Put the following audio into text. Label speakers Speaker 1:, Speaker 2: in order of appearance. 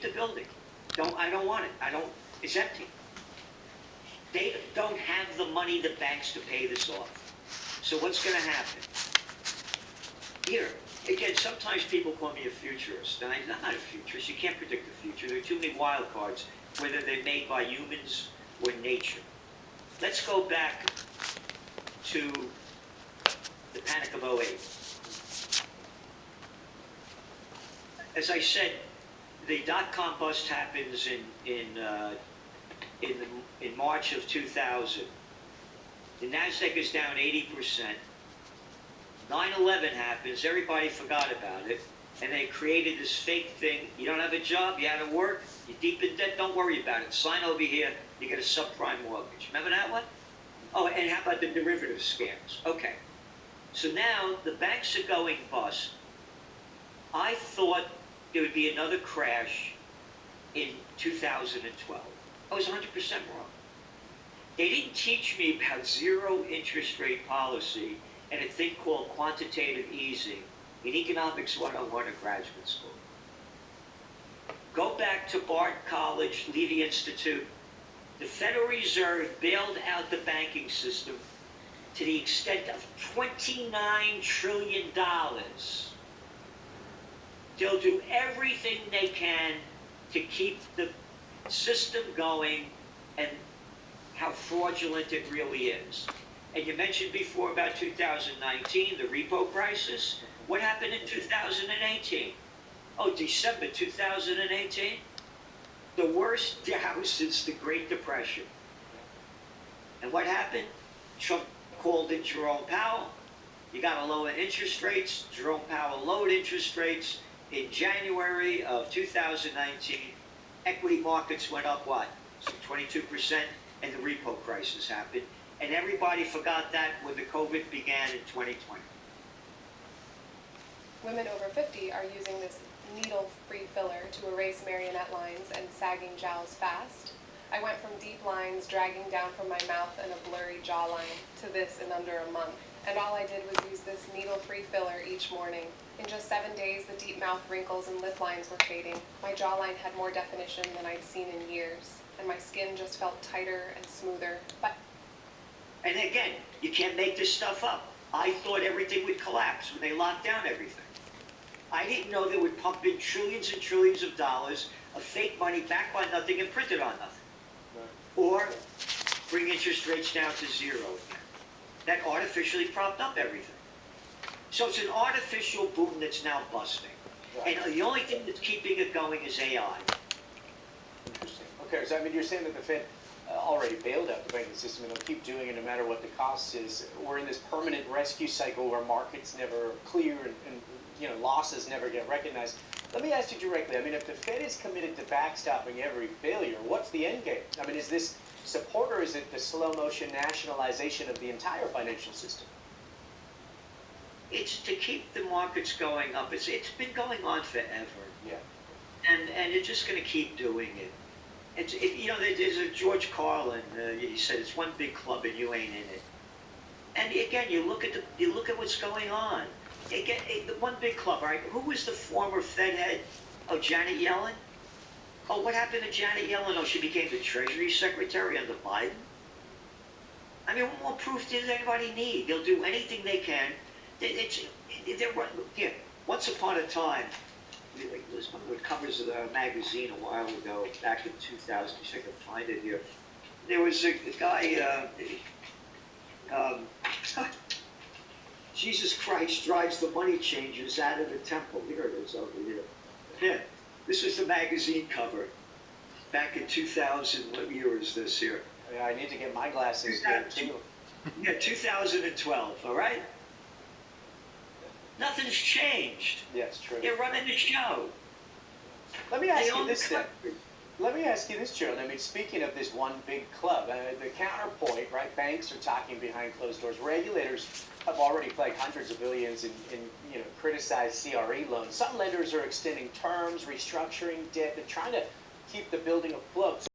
Speaker 1: the building. I don't want it. It's empty. They don't have the money, the banks, to pay this off. So what's going to happen? Here, again, sometimes people call me a futurist, and I'm not a futurist. You can't predict the future. There are too many wild cards, whether they're made by humans or nature. Let's go back to the Panic of '08. As I said, the dot-com bust happens in March of 2000. The NASDAQ is down 80%. 9/11 happens, everybody forgot about it, and they created this fake thing. You don't have a job, you haven't worked, you're deep in debt, don't worry about it. Sign over here, you get a subprime mortgage. Remember that one? Oh, and how about the derivative scams? Okay. So now the banks are going bust. I thought there would be another crash in 2012. I was 100% wrong. They didn't teach me about zero interest rate policy and a thing called quantitative easing in Economics 101 at graduate school. Go back to Bard College, Levy Institute. The Federal Reserve bailed out the banking system to the extent of $29 trillion. They'll do everything they can to keep the system going, and how fraudulent it really is. And you mentioned before about 2019, the repo crisis. What happened in 2018? Oh, December 2018? The worst Dow since the Great Depression. And what happened? Trump called in Jerome Powell. You got to lower interest rates. Jerome Powell lowered interest rates in January of 2019. Equity markets went up what? So 22%, and the repo crisis happened. And everybody forgot that when the COVID began in 2020.
Speaker 2: Women over 50 are using this needle-free filler to erase marionette lines and sagging jowls fast. I went from deep lines dragging down from my mouth and a blurry jawline to this in under a month. And all I did was use this needle-free filler each morning. In just 7 days, the deep mouth wrinkles and lip lines were fading. My jawline had more definition than I'd seen in years, and my skin just felt tighter and smoother.
Speaker 1: And again, you can't make this stuff up. I thought everything would collapse when they locked down everything. I didn't know they would pump in trillions and trillions of dollars of fake money backed by nothing and printed on nothing. Right. Or bring interest rates down to zero again. That artificially propped up everything. So it's an artificial boom that's now busting. Right. And the only thing that's keeping it going is AI.
Speaker 3: Interesting. Okay, so I mean, you're saying that the Fed already bailed out the banking system, and they'll keep doing it no matter what the cost is. We're in this permanent rescue cycle where markets never clear and losses never get recognized. Let me ask you directly. I mean, if the Fed is committed to backstopping every failure, what's the end game? I mean, is this support, or is it the slow motion nationalization of the entire financial system?
Speaker 1: It's to keep the markets going up. It's been going on forever.
Speaker 3: Yeah.
Speaker 1: And they're just going to keep doing it. There's a George Carlin. He said it's one big club and you ain't in it. And again, you look at what's going on. Again, the one big club. All right, who was the former Fed head? Oh, Janet Yellen. Oh, what happened to Janet Yellen? Oh, she became the Treasury Secretary under Biden. I mean, what more proof does anybody need? They'll do anything they can. Here, once upon a time, it was one of the covers of the magazine a while ago, back in 2000. I can find it here. There was a guy, Jesus Christ drives the money changers out of the temple. Here it is over here. Yeah, this was the magazine cover back in 2000. What year is this here?
Speaker 3: Yeah, I need to get my glasses here too.
Speaker 1: Yeah, 2012, all right? Nothing's changed.
Speaker 3: Yes, true.
Speaker 1: They're running the show.
Speaker 3: Let me ask you this then. Let me ask you this, Gerald. I mean, speaking of this one big club, the counterpoint, right? Banks are talking behind closed doors. Regulators have already flagged hundreds of billions in criticized CRE loans. Some lenders are extending terms, restructuring debt. They're trying to keep the building afloat.